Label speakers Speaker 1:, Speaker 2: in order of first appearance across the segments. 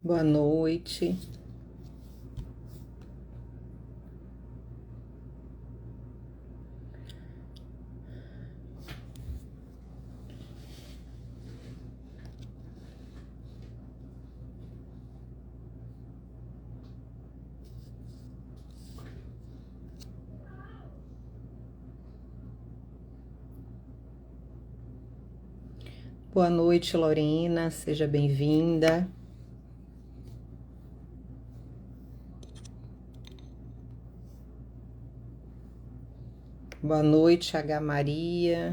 Speaker 1: Boa noite. Boa noite, Lorena. Seja bem-vinda. Boa noite, H. Maria.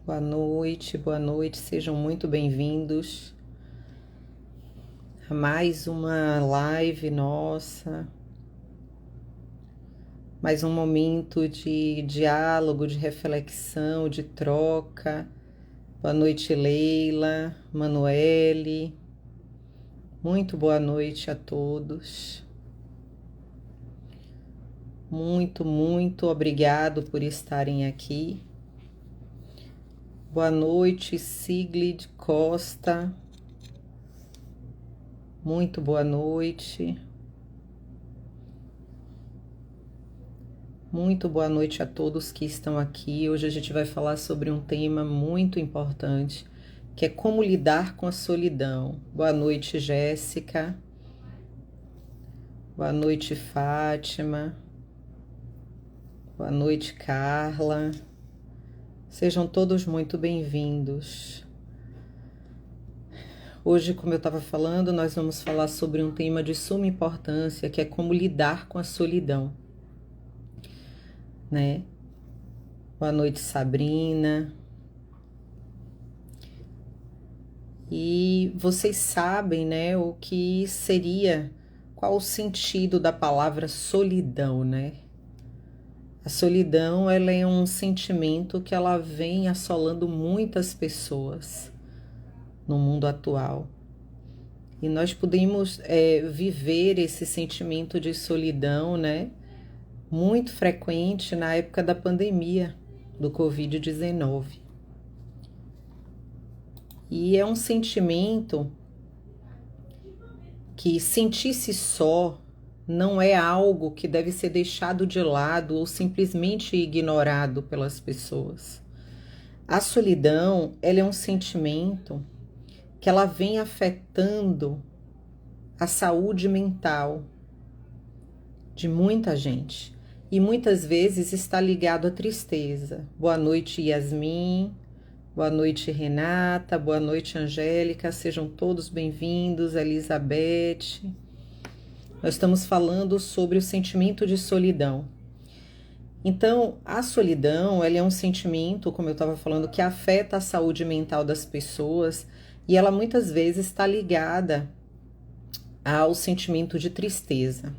Speaker 1: Boa noite. Sejam muito bem-vindos a mais uma live nossa. Mais um momento de diálogo, de reflexão, de troca. Boa noite, Leila, Manuele. Muito boa noite a todos. Muito obrigado por estarem aqui. Boa noite, Sigrid Costa. Muito boa noite. Muito boa noite a todos que estão aqui. Hoje a gente vai falar sobre um tema muito importante, que é como lidar com a solidão. Boa noite, Jéssica. Boa noite, Fátima. Boa noite, Carla. Sejam todos muito bem-vindos. Hoje, como eu estava falando, nós vamos falar sobre um tema de suma importância, que é como lidar com a solidão, né? Boa noite, Sabrina. E vocês sabem, né, o que seria, qual o sentido da palavra solidão, né? A solidão, ela é um sentimento que ela vem assolando muitas pessoas no mundo atual. E nós podemos viver esse sentimento de solidão, né? Muito frequente na época da pandemia do Covid-19. E é um sentimento que sentir-se só não é algo que deve ser deixado de lado ou simplesmente ignorado pelas pessoas. A solidão, ela é um sentimento que ela vem afetando a saúde mental de muita gente e muitas vezes está ligado à tristeza. Boa noite, Yasmin. Boa noite, Renata. Boa noite, Angélica. Sejam todos bem-vindos, Elizabeth. Nós estamos falando sobre o sentimento de solidão. Então, a solidão, ela é um sentimento, como eu estava falando, que afeta a saúde mental das pessoas e ela muitas vezes está ligada ao sentimento de tristeza,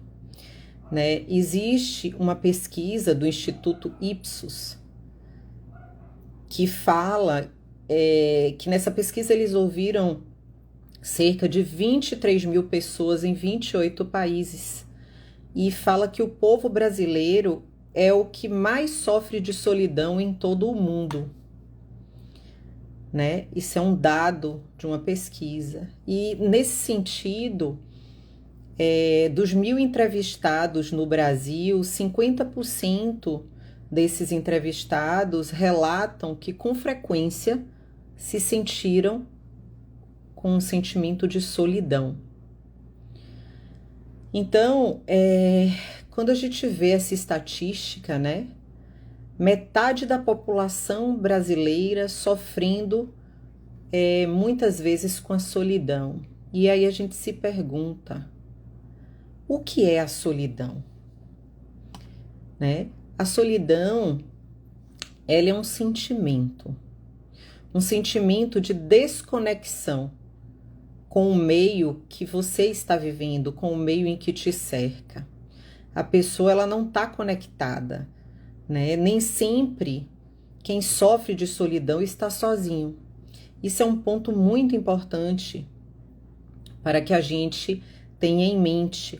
Speaker 1: né? Existe uma pesquisa do Instituto Ipsos que fala que nessa pesquisa eles ouviram cerca de 23 mil pessoas em 28 países e fala que o povo brasileiro é o que mais sofre de solidão em todo o mundo, né? Isso é um dado de uma pesquisa. E nesse sentido, dos 1.000 entrevistados no Brasil, 50% desses entrevistados relatam que com frequência se sentiram com um sentimento de solidão. Então, quando a gente vê essa estatística, né? Metade da população brasileira sofrendo muitas vezes com a solidão. E aí a gente se pergunta, o que é a solidão? Né? A solidão, ela é um sentimento de desconexão com o meio que você está vivendo, com o meio em que te cerca. A pessoa, ela não está conectada, né? Nem sempre quem sofre de solidão está sozinho. Isso é um ponto muito importante para que a gente tenha em mente,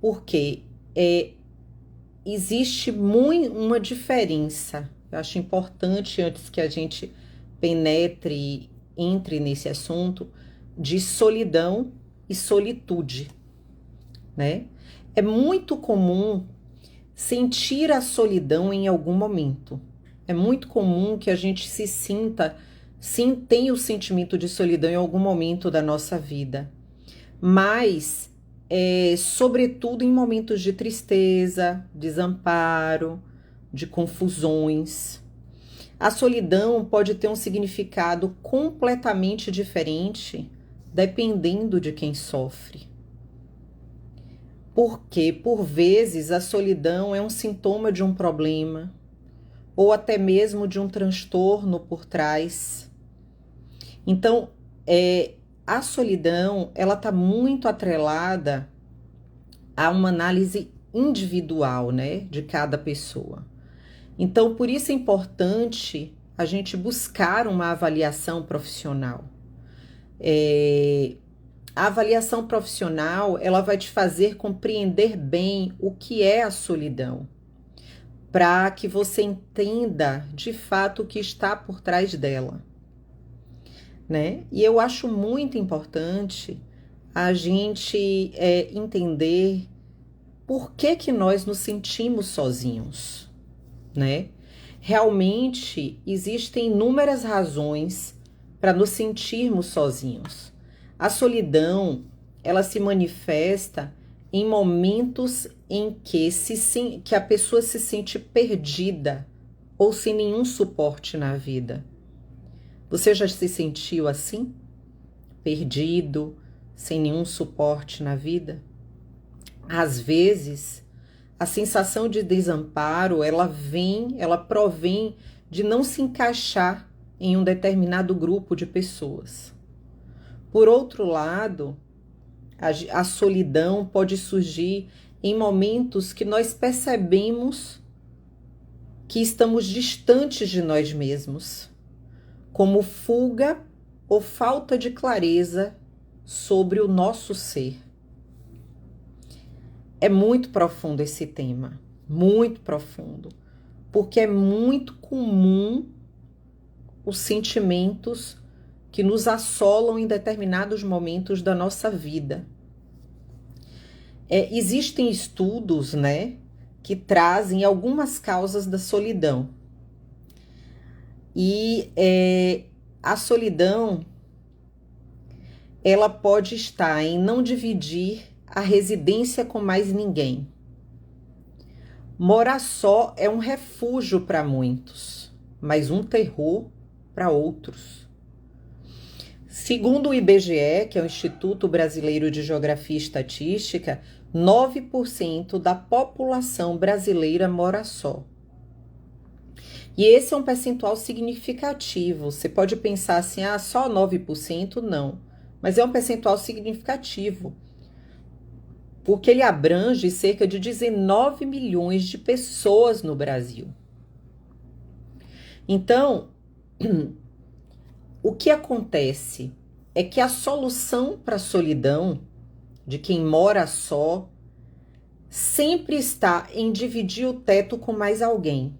Speaker 1: porque existe uma diferença. Eu acho importante, antes que a gente penetre entre nesse assunto de solidão e solitude, né? É muito comum sentir a solidão em algum momento. É muito comum que a gente se sinta, sim, tenha o sentimento de solidão em algum momento da nossa vida. Mas, sobretudo em momentos de tristeza, desamparo, de confusões. A solidão pode ter um significado completamente diferente dependendo de quem sofre. Porque, por vezes, a solidão é um sintoma de um problema ou até mesmo de um transtorno por trás. Então, a solidão, ela está muito atrelada a uma análise individual, né, de cada pessoa. Então, por isso é importante a gente buscar uma avaliação profissional. A avaliação profissional, ela vai te fazer compreender bem o que é a solidão, para que você entenda de fato o que está por trás dela, né? E eu acho muito importante a gente entender por que nós nos sentimos sozinhos, né? Realmente existem inúmeras razões para nos sentirmos sozinhos. A solidão, ela se manifesta em momentos em que a pessoa se sente perdida ou sem nenhum suporte na vida. Você já se sentiu assim? Perdido, sem nenhum suporte na vida? Às vezes, a sensação de desamparo, ela provém de não se encaixar em um determinado grupo de pessoas. Por outro lado, a solidão pode surgir em momentos que nós percebemos que estamos distantes de nós mesmos, como fuga ou falta de clareza sobre o nosso ser. É muito profundo esse tema, muito profundo, porque é muito comum os sentimentos que nos assolam em determinados momentos da nossa vida. Existem estudos, né, que trazem algumas causas da solidão. E a solidão, ela pode estar em não dividir a residência com mais ninguém. Morar só é um refúgio para muitos, mas um terror para outros. Segundo o IBGE, que é o Instituto Brasileiro de Geografia e Estatística, 9% da população brasileira mora só. E esse é um percentual significativo. Você pode pensar assim, só 9%? Não. Mas é um percentual significativo, porque ele abrange cerca de 19 milhões de pessoas no Brasil. Então, o que acontece é que a solução para a solidão de quem mora só sempre está em dividir o teto com mais alguém.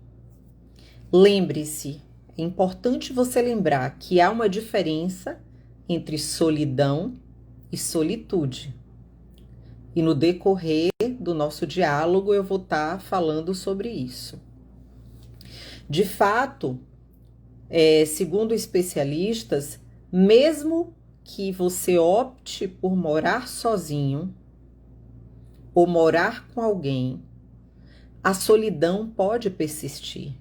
Speaker 1: Lembre-se, é importante você lembrar que há uma diferença entre solidão e solitude. E no decorrer do nosso diálogo eu vou estar falando sobre isso. De fato, segundo especialistas, mesmo que você opte por morar sozinho ou morar com alguém, a solidão pode persistir.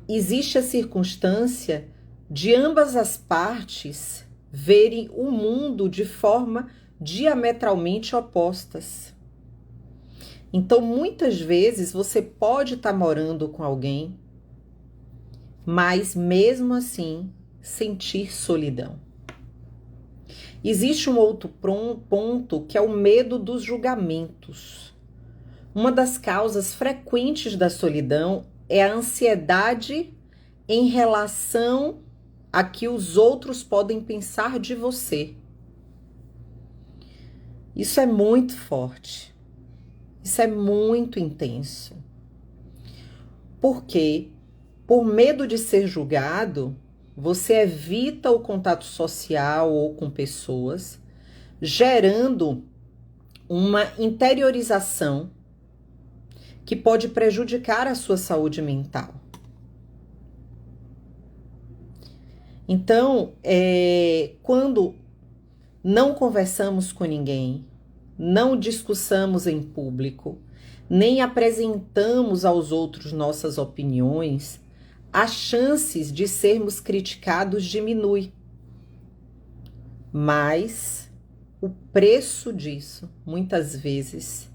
Speaker 1: Existe a circunstância de ambas as partes verem o mundo de forma diametralmente opostas. Então, muitas vezes você pode estar morando com alguém, mas mesmo assim sentir solidão. Existe um outro ponto que é o medo dos julgamentos. Uma das causas frequentes da solidão é a ansiedade em relação a que os outros podem pensar de você. Isso é muito forte. Isso é muito intenso. Porque Por medo de ser julgado, você evita o contato social ou com pessoas, gerando uma interiorização que pode prejudicar a sua saúde mental. Então, quando não conversamos com ninguém, não discussamos em público, nem apresentamos aos outros nossas opiniões, as chances de sermos criticados diminui. Mas o preço disso, muitas vezes,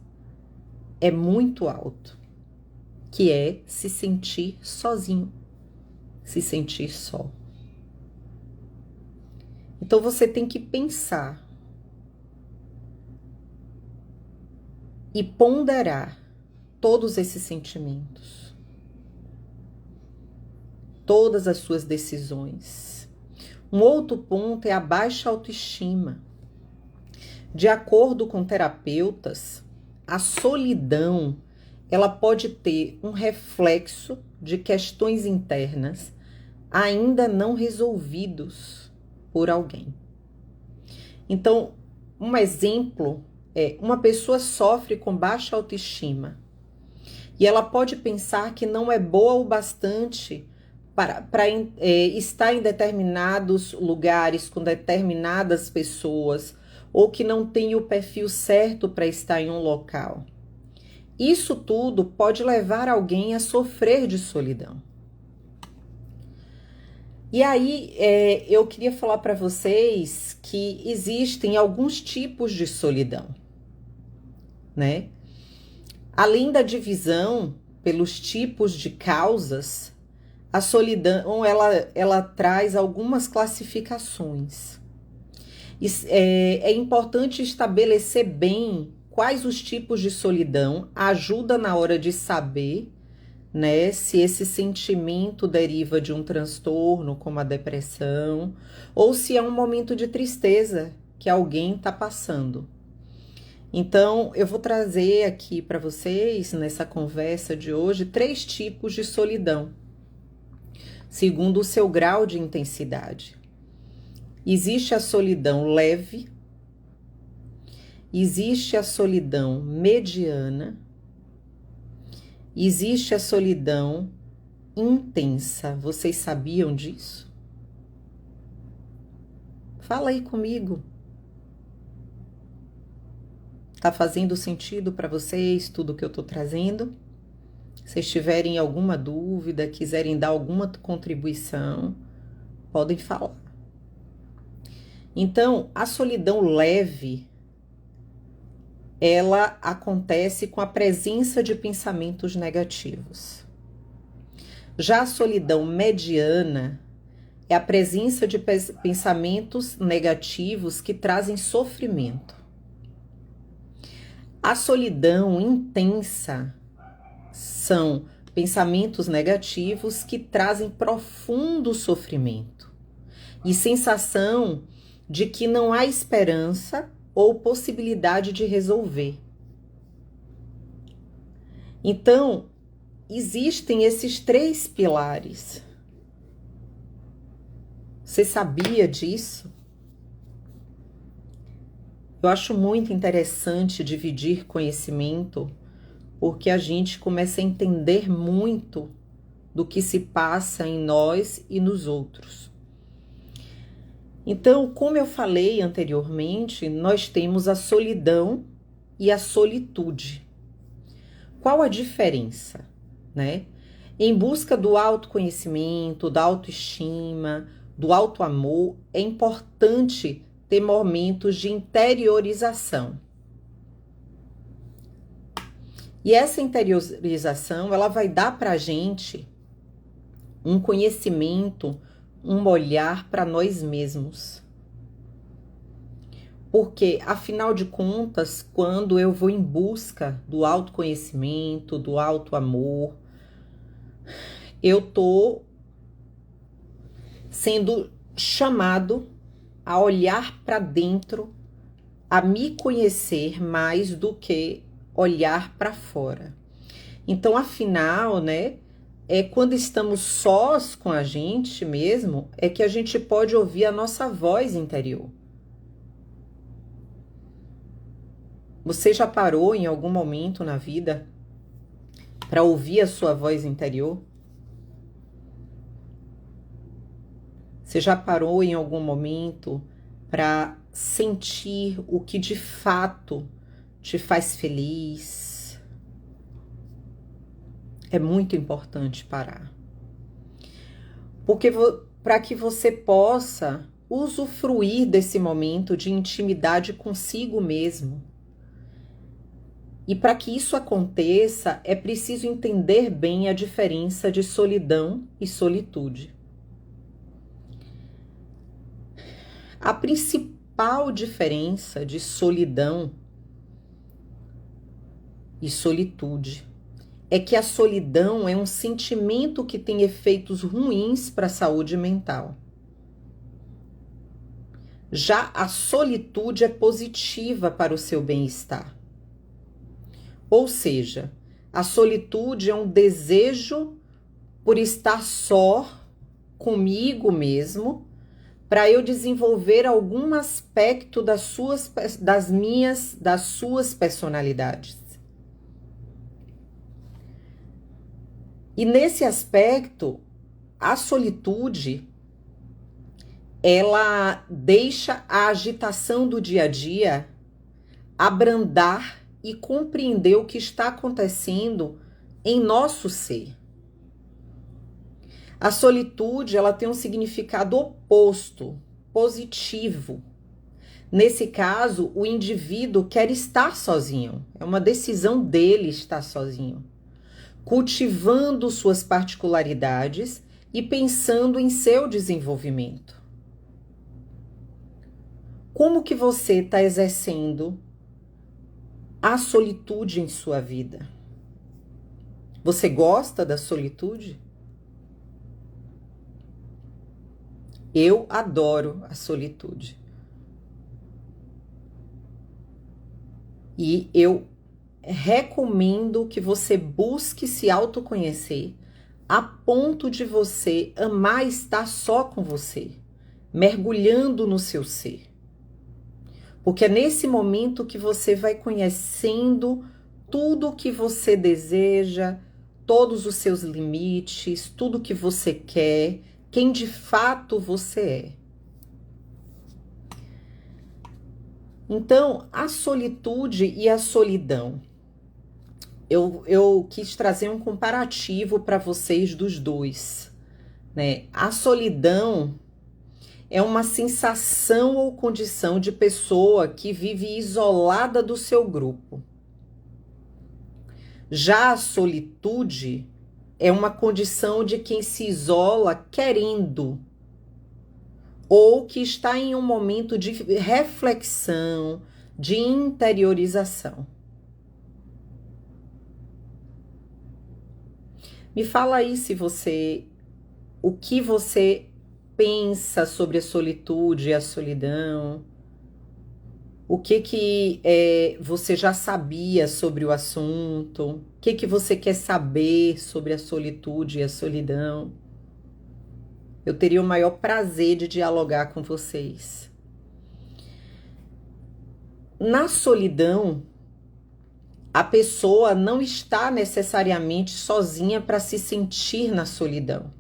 Speaker 1: é muito alto, que é se sentir sozinho, se sentir só. Então você tem que pensar e ponderar todos esses sentimentos, todas as suas decisões. Um outro ponto é a baixa autoestima. De acordo com terapeutas, a solidão, ela pode ter um reflexo de questões internas ainda não resolvidos por alguém. Então, um exemplo é uma pessoa sofre com baixa autoestima e ela pode pensar que não é boa o bastante para estar em determinados lugares com determinadas pessoas, ou que não tem o perfil certo para estar em um local. Isso tudo pode levar alguém a sofrer de solidão. E aí, eu queria falar para vocês que existem alguns tipos de solidão, né? Além da divisão pelos tipos de causas, a solidão, ela traz algumas classificações. É importante estabelecer bem quais os tipos de solidão, ajuda na hora de saber, né, se esse sentimento deriva de um transtorno, como a depressão, ou se é um momento de tristeza que alguém está passando. Então, eu vou trazer aqui para vocês, nessa conversa de hoje, 3 tipos de solidão, segundo o seu grau de intensidade. Existe a solidão leve, existe a solidão mediana, existe a solidão intensa. Vocês sabiam disso? Fala aí comigo. Tá fazendo sentido para vocês tudo que eu tô trazendo? Se tiverem alguma dúvida, quiserem dar alguma contribuição, podem falar. Então, a solidão leve, ela acontece com a presença de pensamentos negativos. Já a solidão mediana é a presença de pensamentos negativos que trazem sofrimento. A solidão intensa são pensamentos negativos que trazem profundo sofrimento e sensação de que não há esperança ou possibilidade de resolver. Então, existem esses 3 pilares. Você sabia disso? Eu acho muito interessante dividir conhecimento, porque a gente começa a entender muito do que se passa em nós e nos outros. Então, como eu falei anteriormente, nós temos a solidão e a solitude. Qual a diferença, né? Em busca do autoconhecimento, da autoestima, do autoamor, é importante ter momentos de interiorização. E essa interiorização, ela vai dar para a gente um conhecimento, um olhar para nós mesmos. Porque, afinal de contas, quando eu vou em busca do autoconhecimento, do autoamor, eu tô sendo chamado a olhar para dentro, a me conhecer mais do que olhar para fora. Então, afinal, né, é quando estamos sós com a gente mesmo, é que a gente pode ouvir a nossa voz interior. Você já parou em algum momento na vida para ouvir a sua voz interior? Você já parou em algum momento para sentir o que de fato te faz feliz? É muito importante parar. Porque para que você possa usufruir desse momento de intimidade consigo mesmo. E para que isso aconteça, é preciso entender bem a diferença de solidão e solitude. A principal diferença de solidão e solitude é que a solidão é um sentimento que tem efeitos ruins para a saúde mental. Já a solitude é positiva para o seu bem-estar. Ou seja, a solitude é um desejo por estar só comigo mesmo, para eu desenvolver algum aspecto das suas personalidades. E nesse aspecto, a solitude, ela deixa a agitação do dia a dia abrandar e compreender o que está acontecendo em nosso ser. A solitude, ela tem um significado oposto, positivo. Nesse caso, o indivíduo quer estar sozinho. É uma decisão dele estar sozinho, cultivando suas particularidades e pensando em seu desenvolvimento. Como que você está exercendo a solitude em sua vida? Você gosta da solitude? Eu adoro a solitude. E eu recomendo que você busque se autoconhecer a ponto de você amar estar só com você, mergulhando no seu ser. Porque é nesse momento que você vai conhecendo tudo o que você deseja, todos os seus limites, tudo que você quer, quem de fato você é. Então, a solitude e a solidão. Eu quis trazer um comparativo para vocês dos dois, né? A solidão é uma sensação ou condição de pessoa que vive isolada do seu grupo. Já a solitude é uma condição de quem se isola querendo, ou que está em um momento de reflexão, de interiorização. Me fala aí o que você pensa sobre a solitude e a solidão. O que você já sabia sobre o assunto? O que você quer saber sobre a solitude e a solidão? Eu teria o maior prazer de dialogar com vocês. Na solidão, a pessoa não está necessariamente sozinha para se sentir na solidão.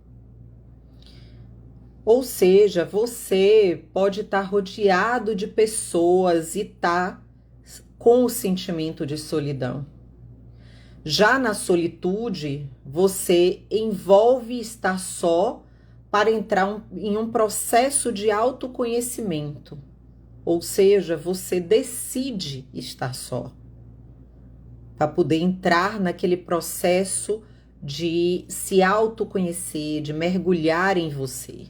Speaker 1: Ou seja, você pode estar rodeado de pessoas e estar com o sentimento de solidão. Já na solitude, você envolve estar só para entrar em um processo de autoconhecimento. Ou seja, você decide estar só, para poder entrar naquele processo de se autoconhecer, de mergulhar em você.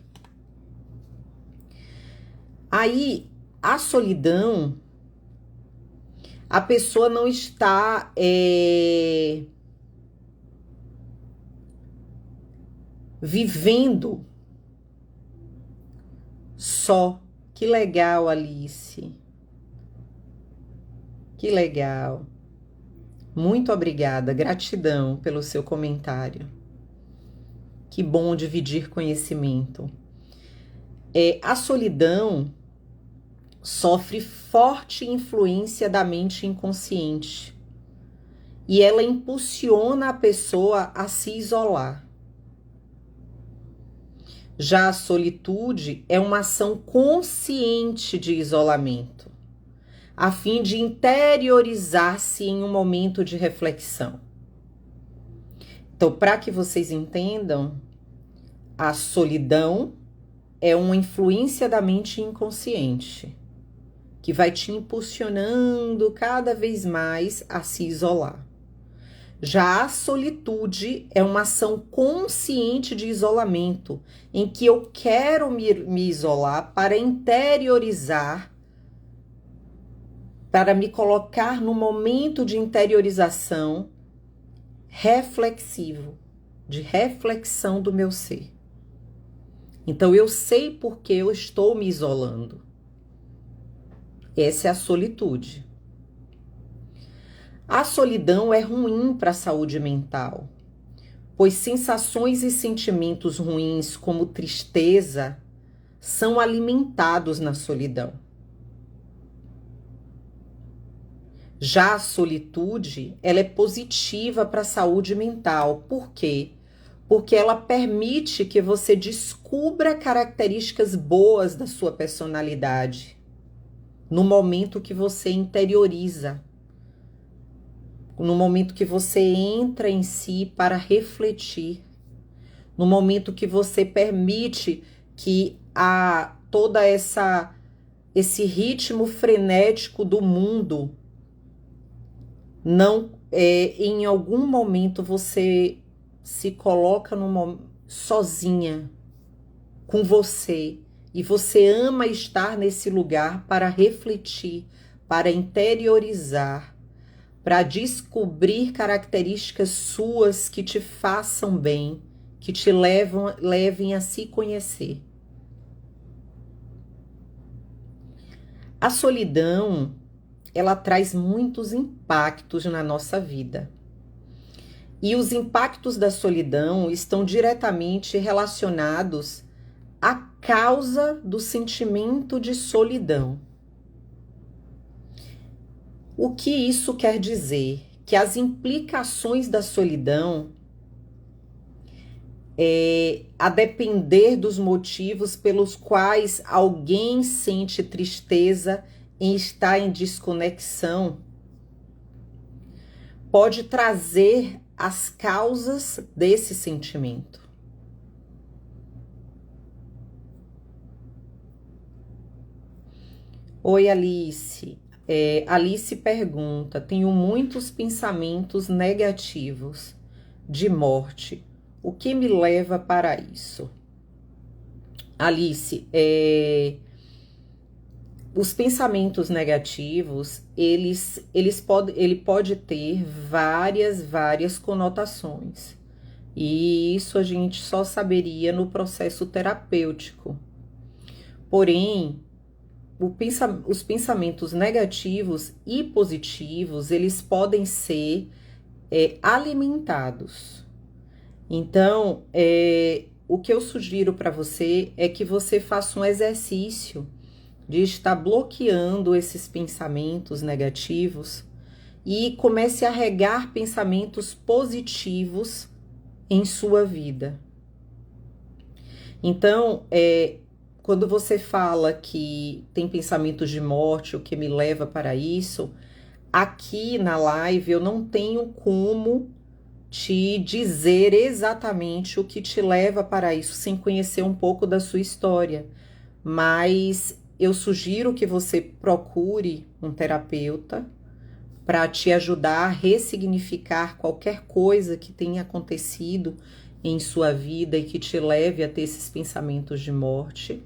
Speaker 1: Aí, a solidão, a pessoa não está vivendo só. Que legal, Alice. Que legal. Muito obrigada, gratidão pelo seu comentário. Que bom dividir conhecimento. A solidão sofre forte influência da mente inconsciente e ela impulsiona a pessoa a se isolar. Já a solitude é uma ação consciente de isolamento, a fim de interiorizar-se em um momento de reflexão. Então, para que vocês entendam, a solidão é uma influência da mente inconsciente, que vai te impulsionando cada vez mais a se isolar. Já a solitude é uma ação consciente de isolamento, em que eu quero me isolar para interiorizar, para me colocar no momento de interiorização reflexivo, de reflexão do meu ser. Então eu sei por que eu estou me isolando. Essa é a solitude. A solidão é ruim para a saúde mental, pois sensações e sentimentos ruins, como tristeza, são alimentados na solidão. Já a solitude, ela é positiva para a saúde mental. Por quê? Porque ela permite que você descubra características boas da sua personalidade no momento que você interioriza, no momento que você entra em si para refletir, no momento que você permite que esse ritmo frenético do mundo não em algum momento você se coloca sozinha com você e você ama estar nesse lugar para refletir, para interiorizar, para descobrir características suas que te façam bem, que te levem a se conhecer. A solidão, ela traz muitos impactos na nossa vida. E os impactos da solidão estão diretamente relacionados à causa do sentimento de solidão. O que isso quer dizer? Que as implicações da solidão, a depender dos motivos pelos quais alguém sente tristeza em estar em desconexão, pode trazer as causas desse sentimento. Oi, Alice. Alice pergunta: tenho muitos pensamentos negativos de morte. O que me leva para isso? Alice, os pensamentos negativos, ele pode ter várias conotações. E isso a gente só saberia no processo terapêutico. Porém, os pensamentos negativos e positivos, eles podem ser alimentados. Então, o que eu sugiro para você é que você faça um exercício de estar bloqueando esses pensamentos negativos e comece a regar pensamentos positivos em sua vida. Então, quando você fala que tem pensamentos de morte, o que me leva para isso, aqui na live eu não tenho como te dizer exatamente o que te leva para isso, sem conhecer um pouco da sua história. Mas eu sugiro que você procure um terapeuta para te ajudar a ressignificar qualquer coisa que tenha acontecido em sua vida e que te leve a ter esses pensamentos de morte.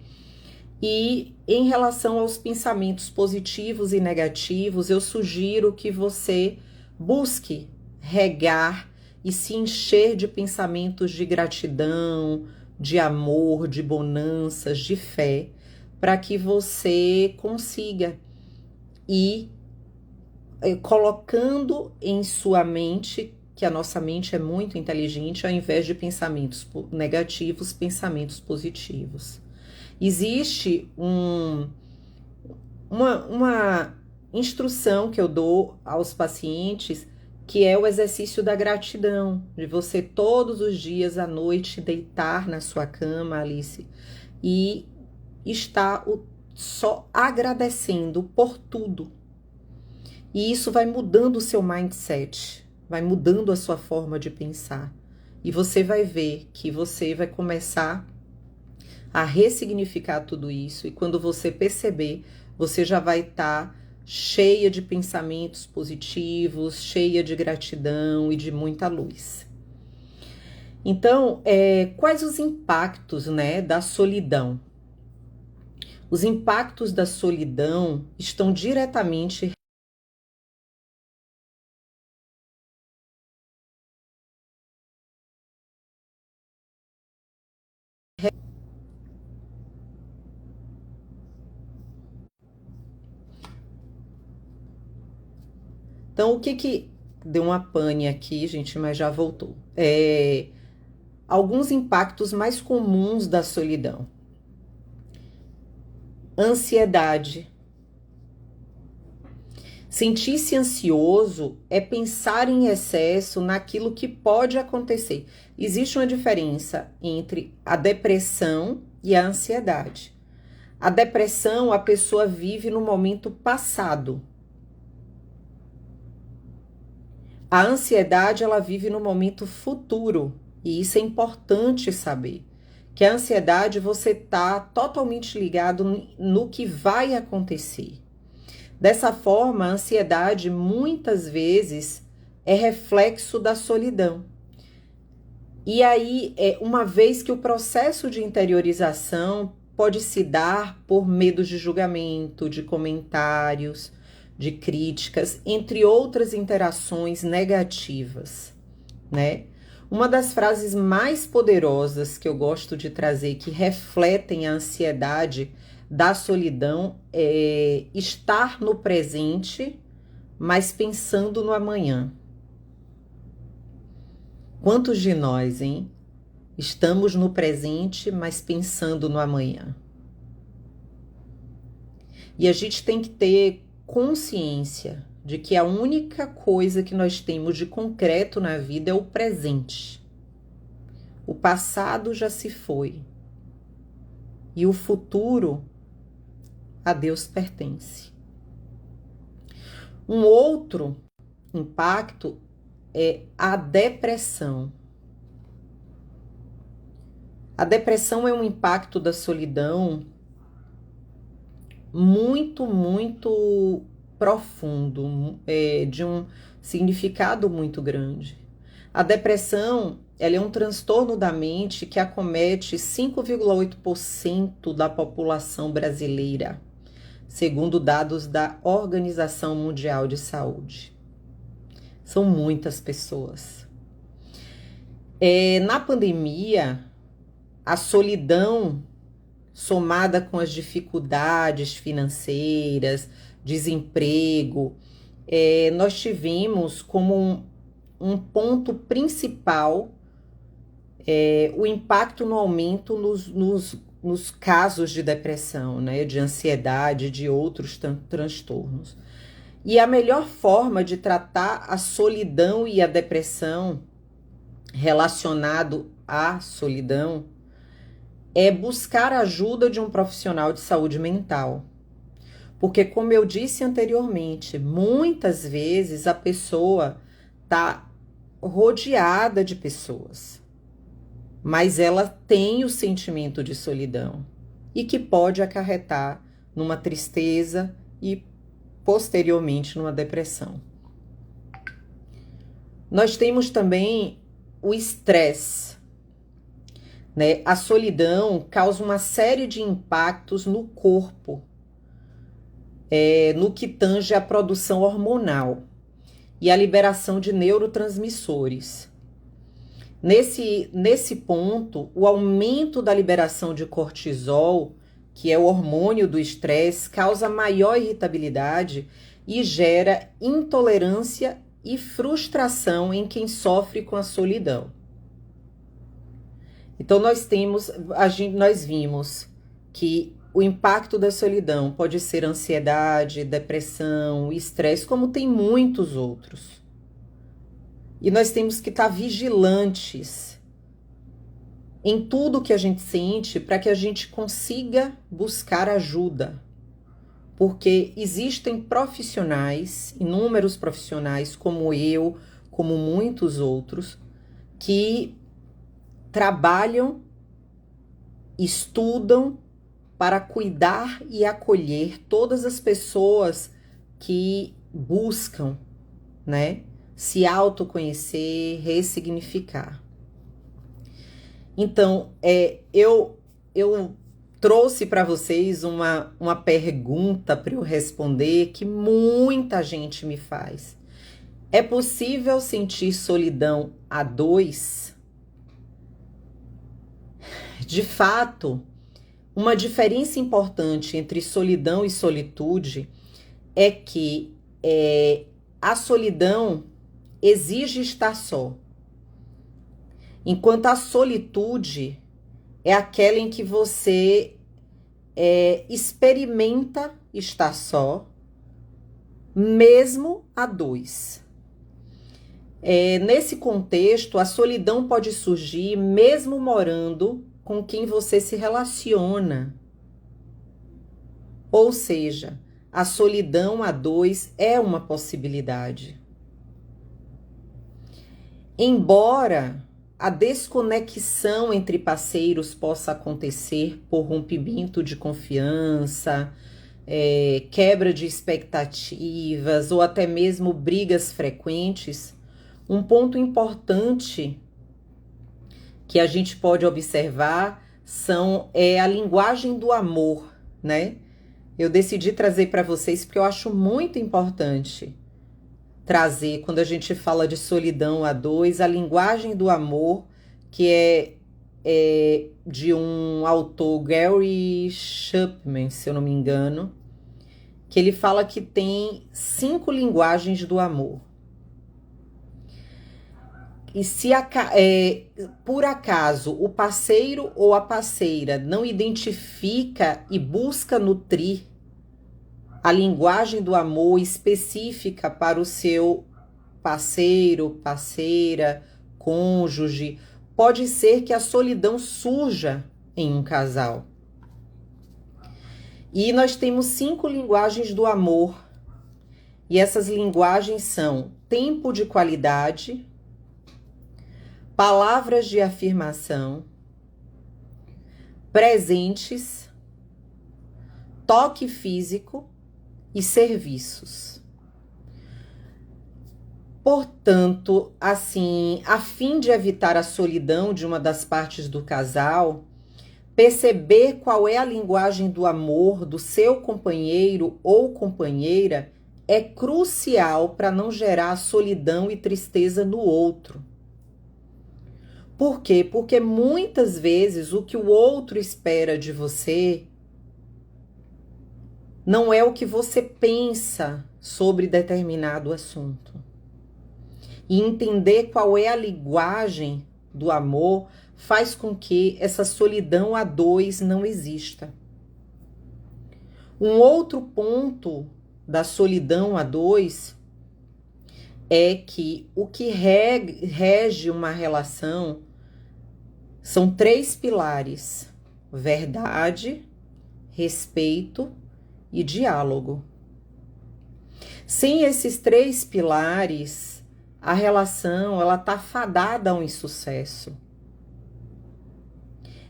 Speaker 1: E em relação aos pensamentos positivos e negativos, eu sugiro que você busque regar e se encher de pensamentos de gratidão, de amor, de bonanças, de fé, para que você consiga ir colocando em sua mente que a nossa mente é muito inteligente, ao invés de pensamentos negativos, pensamentos positivos. Existe uma instrução que eu dou aos pacientes, que é o exercício da gratidão, de você todos os dias à noite deitar na sua cama, Alice, e estar só agradecendo por tudo. E isso vai mudando o seu mindset, vai mudando a sua forma de pensar. E você vai ver que você vai começar a ressignificar tudo isso. E quando você perceber, você já vai estar cheia de pensamentos positivos, cheia de gratidão e de muita luz. Então, quais os impactos, né, da solidão? Os impactos da solidão estão diretamente Então, o que deu uma pane aqui, gente, mas já voltou. Alguns impactos mais comuns da solidão. Ansiedade. Sentir-se ansioso é pensar em excesso naquilo que pode acontecer. Existe uma diferença entre a depressão e a ansiedade. A depressão, a pessoa vive no momento passado. A ansiedade, ela vive no momento futuro. E isso é importante saber. Que a ansiedade, você está totalmente ligado no que vai acontecer. Dessa forma, a ansiedade muitas vezes é reflexo da solidão. E aí, uma vez que o processo de interiorização pode se dar por medo de julgamento, de comentários, de críticas, entre outras interações negativas, né? Uma das frases mais poderosas que eu gosto de trazer, que refletem a ansiedade da solidão, é estar no presente, mas pensando no amanhã. Quantos de nós, hein? Estamos no presente, mas pensando no amanhã. E a gente tem que ter consciência de que a única coisa que nós temos de concreto na vida é o presente. O passado já se foi. E o futuro a Deus pertence. Um outro impacto é a depressão. A depressão é um impacto da solidão muito, muito profundo, de um significado muito grande. A depressão, ela é um transtorno da mente que acomete 5,8% da população brasileira, segundo dados da Organização Mundial de Saúde. São muitas pessoas. Na pandemia, a solidão, somada com as dificuldades financeiras, desemprego, nós tivemos como um ponto principal o impacto no aumento nos casos de depressão, né, de ansiedade, de outros transtornos. E a melhor forma de tratar a solidão e a depressão relacionado à solidão é buscar a ajuda de um profissional de saúde mental. Porque, como eu disse anteriormente, muitas vezes a pessoa está rodeada de pessoas, mas ela tem o sentimento de solidão e que pode acarretar numa tristeza e posteriormente numa depressão. Nós temos também o estresse, né? A solidão causa uma série de impactos no corpo, no que tange a produção hormonal e a liberação de neurotransmissores. Nesse ponto, o aumento da liberação de cortisol, que é o hormônio do estresse, causa maior irritabilidade e gera intolerância e frustração em quem sofre com a solidão. Então nós vimos que o impacto da solidão pode ser ansiedade, depressão, estresse, como tem muitos outros. E nós temos que estar vigilantes em tudo que a gente sente para que a gente consiga buscar ajuda. Porque existem profissionais, inúmeros profissionais, como eu, como muitos outros, que trabalham, estudam para cuidar e acolher todas as pessoas que buscam, né, se autoconhecer, ressignificar. Então, eu trouxe para vocês uma pergunta para eu responder que muita gente me faz. É possível sentir solidão a dois? De fato, uma diferença importante entre solidão e solitude é que a solidão exige estar só, enquanto a solitude é aquela em que você experimenta estar só, mesmo a dois. Nesse contexto, a solidão pode surgir mesmo morando com quem você se relaciona. Ou seja, a solidão a dois é uma possibilidade. Embora a desconexão entre parceiros possa acontecer por rompimento de confiança, quebra de expectativas ou até mesmo brigas frequentes, um ponto importante que a gente pode observar é a linguagem do amor, né? Eu decidi trazer para vocês porque eu acho muito importante trazer, quando a gente fala de solidão a dois, a linguagem do amor, que é de um autor, Gary Chapman, se eu não me engano, que ele fala que tem 5 linguagens do amor. E se por acaso o parceiro ou a parceira não identifica e busca nutrir a linguagem do amor específica para o seu parceiro, parceira, cônjuge, pode ser que a solidão surja em um casal. E nós temos 5 linguagens do amor. E essas linguagens são tempo de qualidade, palavras de afirmação, presentes, toque físico e serviços. Portanto, assim, a fim de evitar a solidão de uma das partes do casal, perceber qual é a linguagem do amor do seu companheiro ou companheira é crucial para não gerar solidão e tristeza no outro. Por quê? Porque muitas vezes o que o outro espera de você não é o que você pensa sobre determinado assunto. E entender qual é a linguagem do amor faz com que essa solidão a dois não exista. Um outro ponto da solidão a dois é que o que rege uma relação são 3 pilares: verdade, respeito e diálogo. Sem esses 3 pilares, a relação ela tá fadada ao insucesso.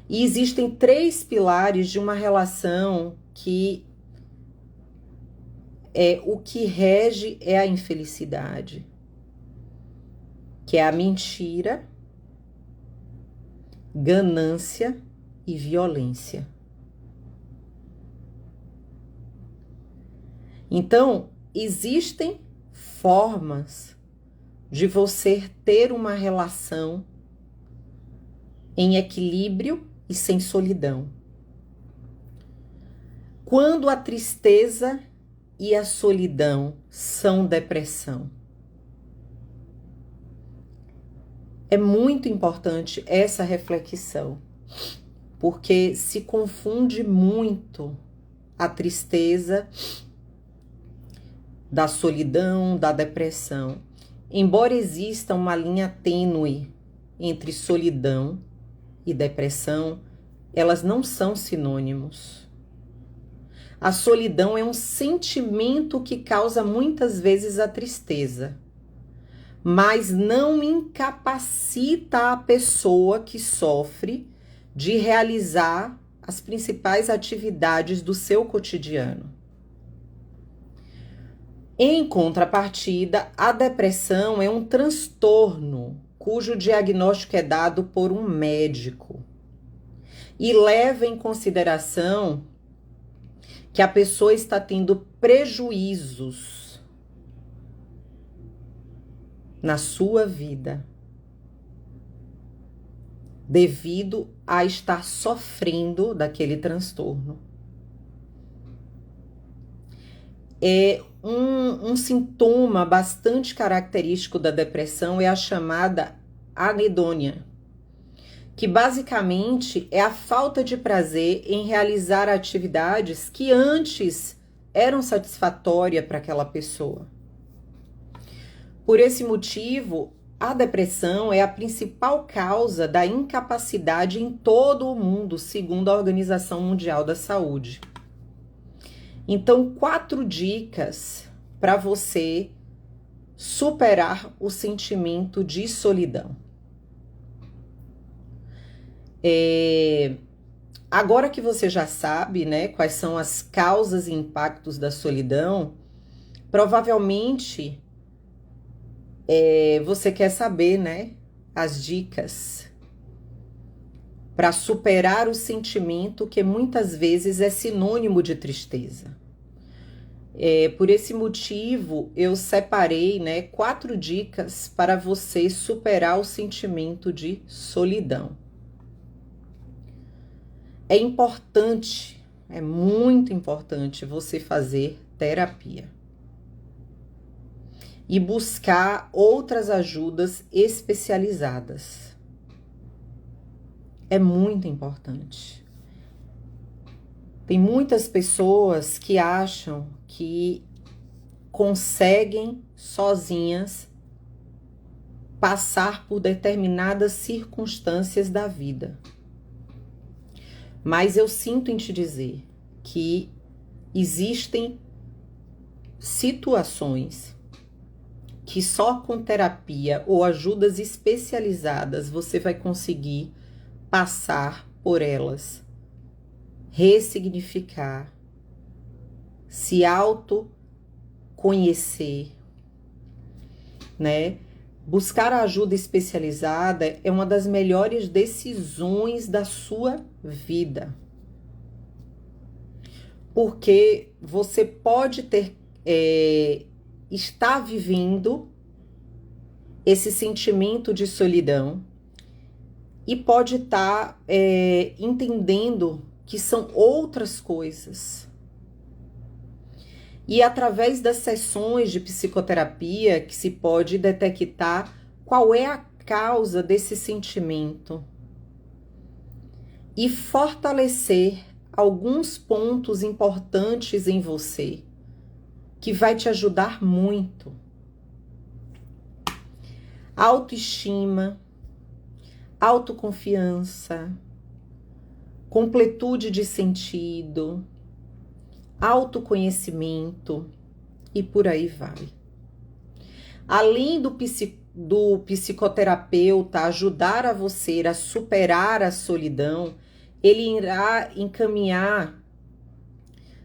Speaker 1: E existem 3 pilares de uma relação que o que rege é a infelicidade, que é a mentira, ganância e violência. Então, existem formas de você ter uma relação em equilíbrio e sem solidão. Quando a tristeza e a solidão são depressão. É muito importante essa reflexão, porque se confunde muito a tristeza da solidão, da depressão. Embora exista uma linha tênue entre solidão e depressão, elas não são sinônimos. A solidão é um sentimento que causa muitas vezes a tristeza, mas não incapacita a pessoa que sofre de realizar as principais atividades do seu cotidiano. Em contrapartida, a depressão é um transtorno cujo diagnóstico é dado por um médico e leva em consideração que a pessoa está tendo prejuízos na sua vida devido a estar sofrendo daquele transtorno. Um sintoma bastante característico da depressão é a chamada anedônia, que basicamente é a falta de prazer em realizar atividades que antes eram satisfatórias para aquela pessoa. Por esse motivo, a depressão é a principal causa da incapacidade em todo o mundo, segundo a Organização Mundial da Saúde. Então, 4 dicas para você superar o sentimento de solidão. Agora que você já sabe, né, quais são as causas e impactos da solidão, provavelmente você quer saber, né, as dicas para superar o sentimento que muitas vezes é sinônimo de tristeza. Por esse motivo, eu separei, né, 4 dicas para você superar o sentimento de solidão. É importante, é muito importante você fazer terapia e buscar outras ajudas especializadas. É muito importante. Tem muitas pessoas que acham que conseguem sozinhas passar por determinadas circunstâncias da vida. Mas eu sinto em te dizer que existem situações que só com terapia ou ajudas especializadas você vai conseguir passar por elas, ressignificar, se autoconhecer, né? Buscar a ajuda especializada é uma das melhores decisões da sua vida. Porque você pode estar vivendo esse sentimento de solidão e pode estar entendendo que são outras coisas. E através das sessões de psicoterapia que se pode detectar qual é a causa desse sentimento e fortalecer alguns pontos importantes em você que vai te ajudar muito. Autoestima, autoconfiança, completude de sentido, autoconhecimento e por aí vai. Além do psicoterapeuta ajudar a você a superar a solidão, ele irá encaminhar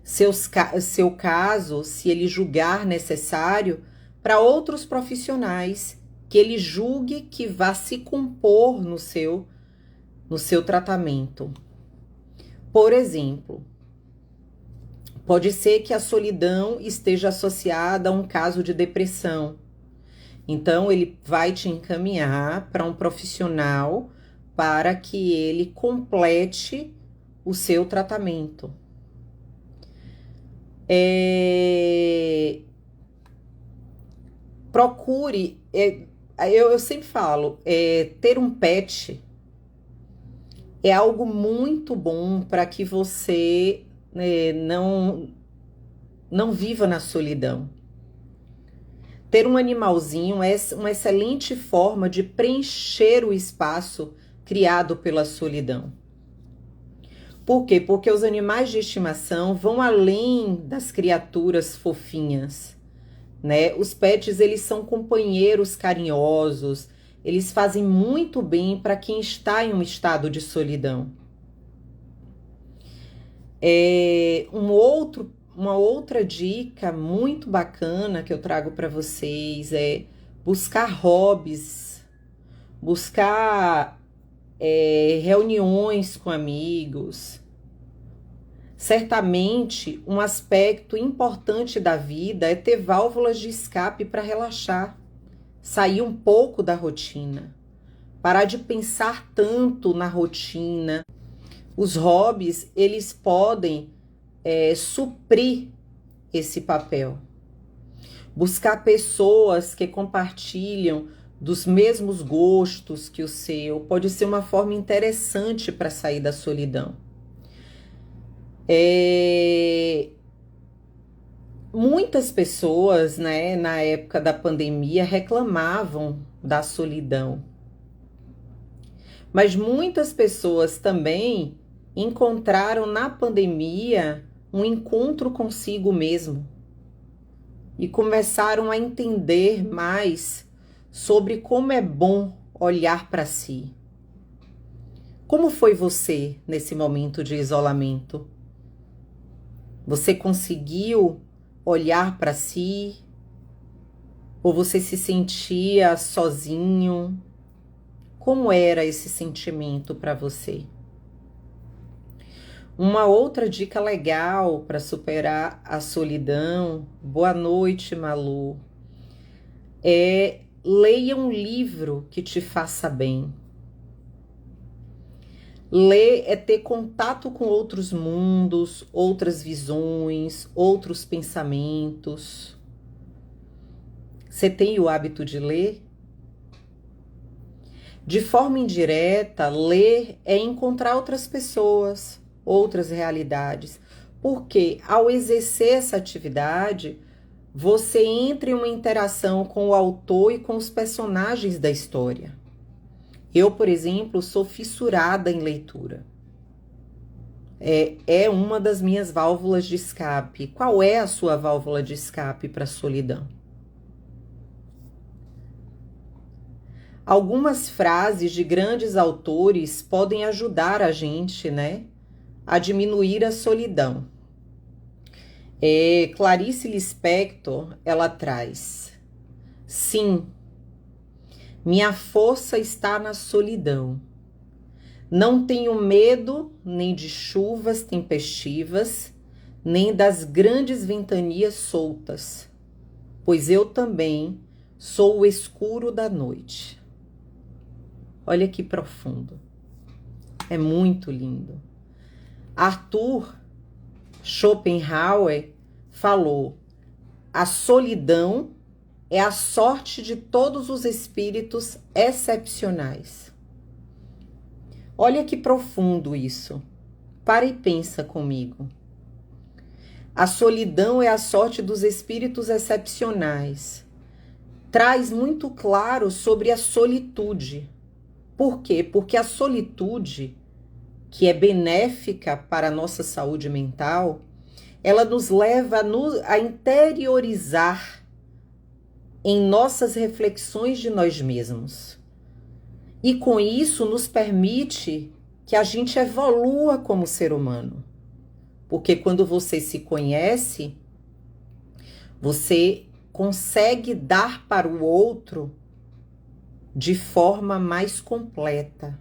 Speaker 1: seu caso, se ele julgar necessário, para outros profissionais que ele julgue que vá se compor no seu tratamento. Por exemplo, pode ser que a solidão esteja associada a um caso de depressão. Então, ele vai te encaminhar para um profissional para que ele complete o seu tratamento. Procure eu sempre falo, ter um pet é algo muito bom para que você não viva na solidão. Ter um animalzinho é uma excelente forma de preencher o espaço criado pela solidão. Por quê? Porque os animais de estimação vão além das criaturas fofinhas, né? Os pets, eles são companheiros carinhosos, eles fazem muito bem para quem está em um estado de solidão. Uma outra dica muito bacana que eu trago para vocês é buscar hobbies, buscar reuniões com amigos. Certamente, um aspecto importante da vida é ter válvulas de escape para relaxar, sair um pouco da rotina, parar de pensar tanto na rotina. Os hobbies, eles podem suprir esse papel. Buscar pessoas que compartilham dos mesmos gostos que o seu pode ser uma forma interessante para sair da solidão. Muitas pessoas, né, na época da pandemia, reclamavam da solidão. Mas muitas pessoas também encontraram na pandemia um encontro consigo mesmo e começaram a entender mais sobre como é bom olhar para si. Como foi você nesse momento de isolamento? Você conseguiu olhar para si? Ou você se sentia sozinho? Como era esse sentimento para você? Uma outra dica legal para superar a solidão, boa noite, Malu, leia um livro que te faça bem. Ler é ter contato com outros mundos, outras visões, outros pensamentos. Você tem o hábito de ler? De forma indireta, ler é encontrar outras pessoas, outras realidades. Porque ao exercer essa atividade, você entra em uma interação com o autor e com os personagens da história. Eu, por exemplo, sou fissurada em leitura. É uma das minhas válvulas de escape. Qual é a sua válvula de escape para a solidão? Algumas frases de grandes autores podem ajudar a gente, né, a diminuir a solidão. Clarice Lispector, ela traz: sim, minha força está na solidão. Não tenho medo nem de chuvas tempestivas, nem das grandes ventanias soltas, pois eu também sou o escuro da noite. Olha que profundo. É muito lindo. Arthur Schopenhauer falou: a solidão é a sorte de todos os espíritos excepcionais. Olha que profundo isso. Para e pensa comigo. A solidão é a sorte dos espíritos excepcionais. Traz muito claro sobre a solitude. Por quê? Porque a solitude, que é benéfica para a nossa saúde mental, ela nos leva a interiorizar em nossas reflexões de nós mesmos. E com isso nos permite que a gente evolua como ser humano. Porque quando você se conhece, você consegue dar para o outro de forma mais completa.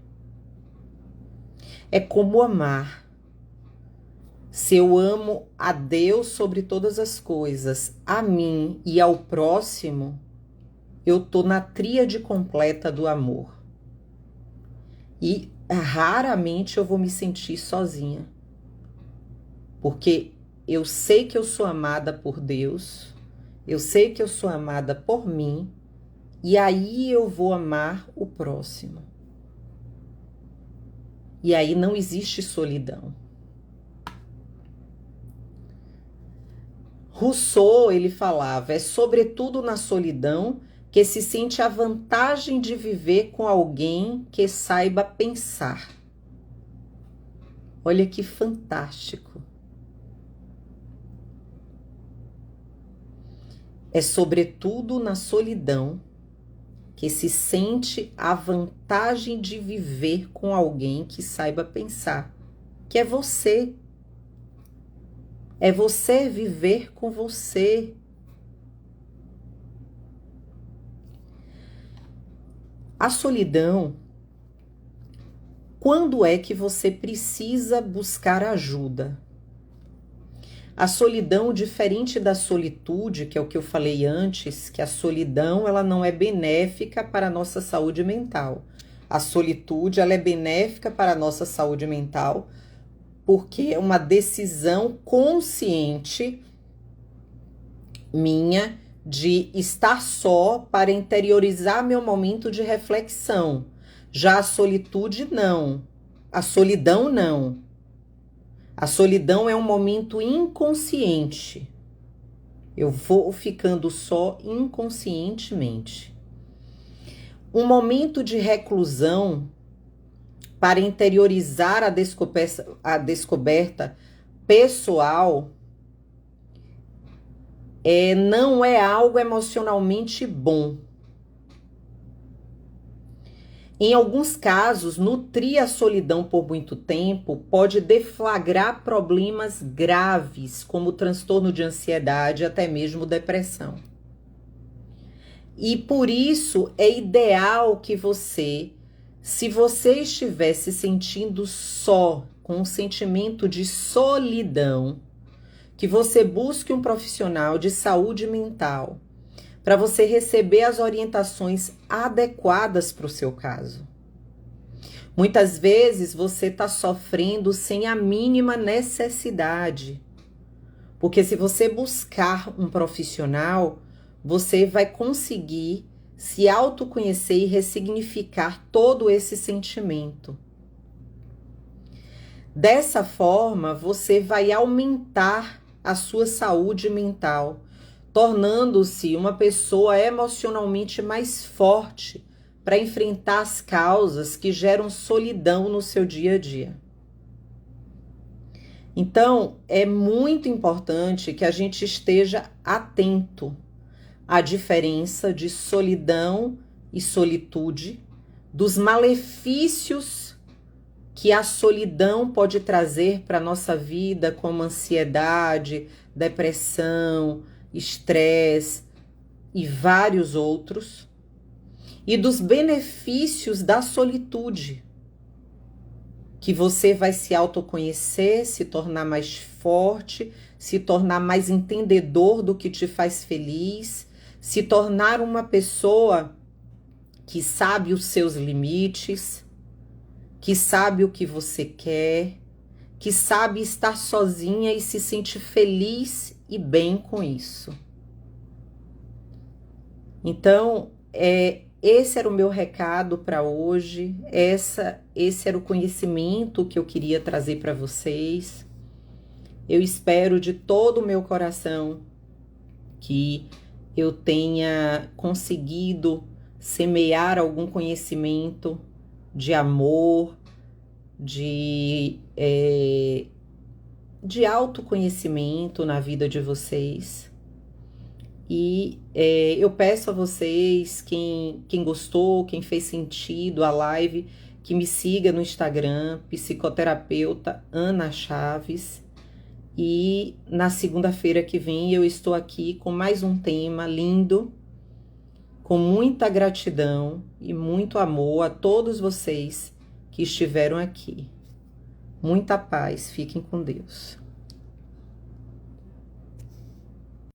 Speaker 1: É como amar. Se eu amo a Deus sobre todas as coisas, a mim e ao próximo, eu tô na tríade completa do amor. E raramente eu vou me sentir sozinha. Porque eu sei que eu sou amada por Deus, eu sei que eu sou amada por mim, E aí eu vou amar o próximo. E aí não existe solidão. Rousseau, ele falava, é sobretudo na solidão que se sente a vantagem de viver com alguém que saiba pensar. Olha que fantástico. É sobretudo na solidão que se sente a vantagem de viver com alguém que saiba pensar, que é você. É você viver com você. A solidão, quando é que você precisa buscar ajuda? A solidão, diferente da solitude, que é o que eu falei antes, que a solidão ela não é benéfica para a nossa saúde mental. A solitude ela é benéfica para a nossa saúde mental porque é uma decisão consciente minha de estar só para interiorizar meu momento de reflexão. Já a solitude não. A solidão não. A solidão é um momento inconsciente. Eu vou ficando só inconscientemente. Um momento de reclusão para interiorizar a descoberta pessoal não é algo emocionalmente bom. Em alguns casos, nutrir a solidão por muito tempo pode deflagrar problemas graves, como transtorno de ansiedade, até mesmo depressão. E por isso é ideal que você, se você estiver se sentindo só, com um sentimento de solidão, que você busque um profissional de saúde mental para você receber as orientações adequadas para o seu caso. Muitas vezes você está sofrendo sem a mínima necessidade, porque se você buscar um profissional, você vai conseguir se autoconhecer e ressignificar todo esse sentimento. Dessa forma, você vai aumentar a sua saúde mental, tornando-se uma pessoa emocionalmente mais forte para enfrentar as causas que geram solidão no seu dia a dia. Então, é muito importante que a gente esteja atento à diferença de solidão e solitude, dos malefícios que a solidão pode trazer para a nossa vida, como ansiedade, depressão, estresse e vários outros, e dos benefícios da solitude, que você vai se autoconhecer, se tornar mais forte, se tornar mais entendedor do que te faz feliz, se tornar uma pessoa que sabe os seus limites, que sabe o que você quer, que sabe estar sozinha e se sente feliz e bem com isso. Então, esse era o meu recado para hoje, esse era o conhecimento que eu queria trazer para vocês. Eu espero de todo o meu coração que eu tenha conseguido semear algum conhecimento de amor, de autoconhecimento na vida de vocês. E eu peço a vocês, quem gostou, quem fez sentido a live, que me siga no Instagram, psicoterapeuta Ana Chaves. E na segunda-feira que vem eu estou aqui com mais um tema lindo, com muita gratidão e muito amor a todos vocês que estiveram aqui. Muita paz, fiquem com Deus.